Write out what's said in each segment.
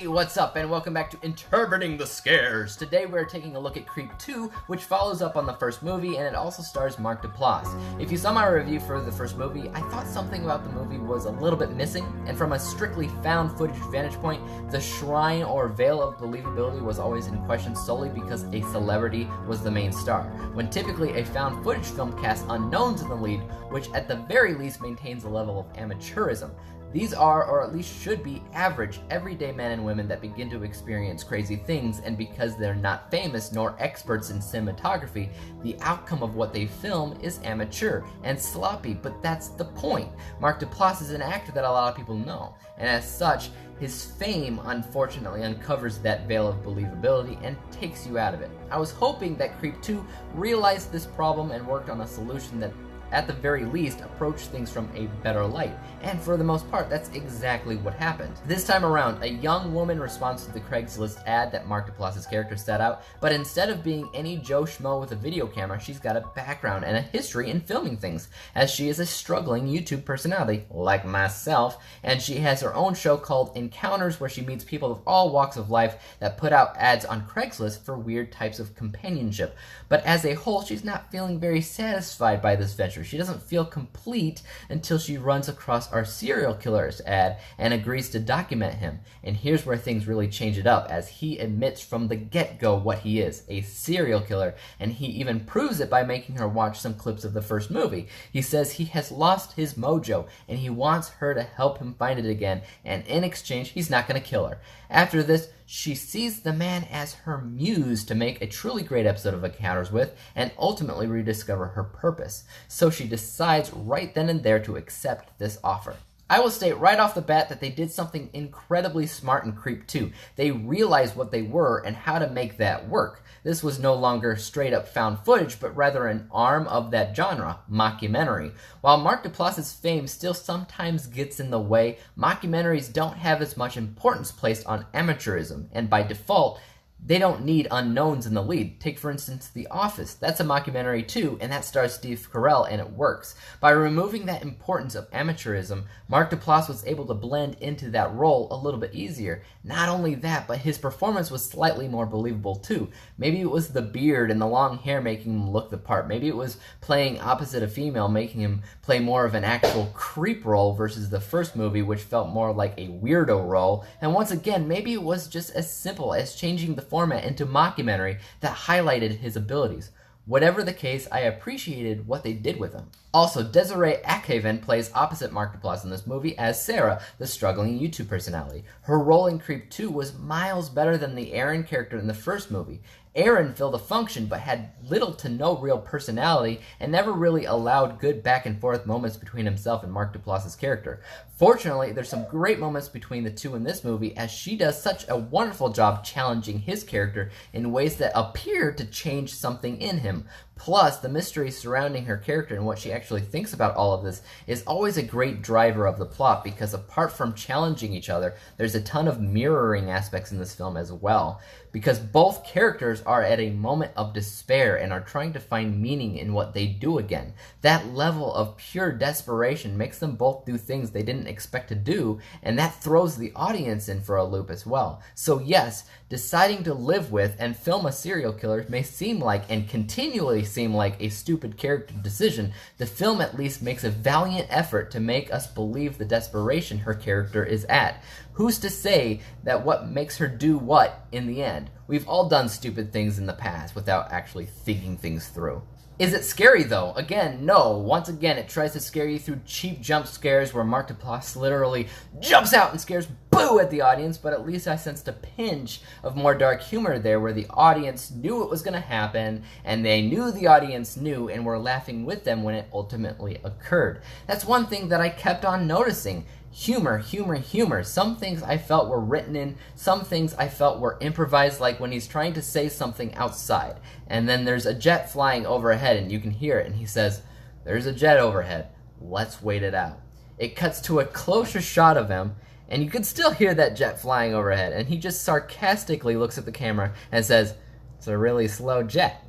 Hey, what's up, and welcome back to Interpreting the Scares. Today we're taking a look at Creep 2, which follows up on the first movie, and it also stars Mark Duplass. If you saw my review for the first movie, I thought something about the movie was a little bit missing, and from a strictly found footage vantage point, the shrine or veil of believability was always in question solely because a celebrity was the main star, when typically a found footage film casts unknowns in the lead, which at the very least maintains a level of amateurism. These are, or at least should be, average, everyday men and women that begin to experience crazy things, and because they're not famous nor experts in cinematography, the outcome of what they film is amateur and sloppy, but that's the point. Mark Duplass is an actor that a lot of people know, and as such, his fame unfortunately uncovers that veil of believability and takes you out of it. I was hoping that Creep 2 realized this problem and worked on a solution that at the very least, approach things from a better light. And for the most part, that's exactly what happened. This time around, a young woman responds to the Craigslist ad that Mark Duplass's character set out, but instead of being any Joe Schmo with a video camera, she's got a background and a history in filming things, as she is a struggling YouTube personality, like myself, and she has her own show called Encounters, where she meets people of all walks of life that put out ads on Craigslist for weird types of companionship. But as a whole, she's not feeling very satisfied by this venture. She doesn't feel complete until she runs across our serial killer's ad and agrees to document him. And here's where things really change it up, as he admits from the get-go what he is, a serial killer, and he even proves it by making her watch some clips of the first movie. He says he has lost his mojo, and he wants her to help him find it again, and in exchange, he's not going to kill her. After this, she sees the man as her muse to make a truly great episode of Encounters with, and ultimately rediscover her purpose. So she decides right then and there to accept this offer. I will state right off the bat that they did something incredibly smart in Creep 2. They realized what they were and how to make that work. This was no longer straight up found footage, but rather an arm of that genre, mockumentary. While Mark Duplass's fame still sometimes gets in the way, mockumentaries don't have as much importance placed on amateurism, and by default, they don't need unknowns in the lead. Take, for instance, The Office. That's a mockumentary too, and that stars Steve Carell, and it works. By removing that importance of amateurism, Mark Duplass was able to blend into that role a little bit easier. Not only that, but his performance was slightly more believable too. Maybe it was the beard and the long hair making him look the part. Maybe it was playing opposite a female, making him play more of an actual creep role versus the first movie, which felt more like a weirdo role. And once again, maybe it was just as simple as changing the format into mockumentary that highlighted his abilities. Whatever the case, I appreciated what they did with him. Also, Desiree Akhavan plays opposite Mark Duplass in this movie as Sarah, the struggling YouTube personality. Her role in Creep 2 was miles better than the Aaron character in the first movie. Aaron filled a function but had little to no real personality and never really allowed good back and forth moments between himself and Mark Duplass's character. Fortunately, there's some great moments between the two in this movie, as she does such a wonderful job challenging his character in ways that appear to change something in him. Plus, the mystery surrounding her character and what she actually thinks about all of this is always a great driver of the plot, because apart from challenging each other, there's a ton of mirroring aspects in this film as well. Because both characters are at a moment of despair and are trying to find meaning in what they do again. That level of pure desperation makes them both do things they didn't expect to do, and that throws the audience in for a loop as well. So yes, deciding to live with and film a serial killer may seem like, and continually seem like, a stupid character decision. The film at least makes a valiant effort to make us believe the desperation her character is at. Who's to say that what makes her do what in the end? We've all done stupid things in the past without actually thinking things through. Is it scary though? Again, no. Once again, it tries to scare you through cheap jump scares where Mark Duplass literally jumps out and scares boo at the audience, but at least I sensed a pinch of more dark humor there, where the audience knew it was going to happen, and they knew the audience knew and were laughing with them when it ultimately occurred. That's one thing that I kept on noticing. Humor, humor, humor. Some things I felt were written in, some things I felt were improvised, like when he's trying to say something outside, and then there's a jet flying overhead and you can hear it, and he says, "There's a jet overhead, let's wait it out." It cuts to a closer shot of him, and you can still hear that jet flying overhead, and he just sarcastically looks at the camera and says, "It's a really slow jet."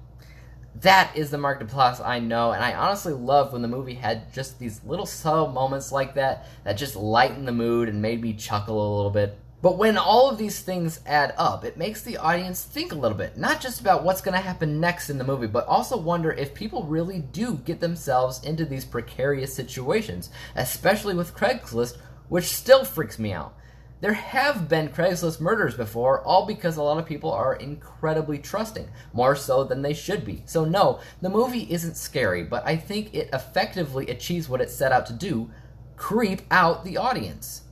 That is the Mark Duplass I know, and I honestly loved when the movie had just these little subtle moments like that that just lightened the mood and made me chuckle a little bit. But when all of these things add up, it makes the audience think a little bit, not just about what's going to happen next in the movie, but also wonder if people really do get themselves into these precarious situations, especially with Craigslist, which still freaks me out. There have been Craigslist murders before, all because a lot of people are incredibly trusting, more so than they should be. So no, the movie isn't scary, but I think it effectively achieves what it set out to do: creep out the audience.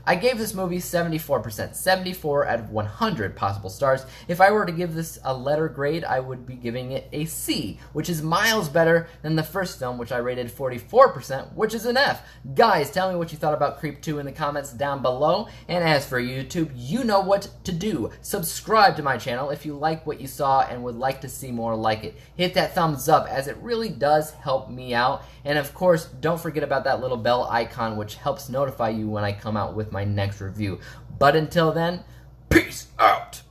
I gave this movie 74%, 74 out of 100 possible stars. If I were to give this a letter grade, I would be giving it a C, which is miles better than the first film, which I rated 44%, which is an F. Guys, tell me what you thought about Creep 2 in the comments down below. And as for YouTube, you know what to do. Subscribe to my channel if you like what you saw and would like to see more like it. Hit that thumbs up, as it really does help me out. And of course, don't forget about that little bell icon, which helps notify you when I come out with my next review. But until then, peace out!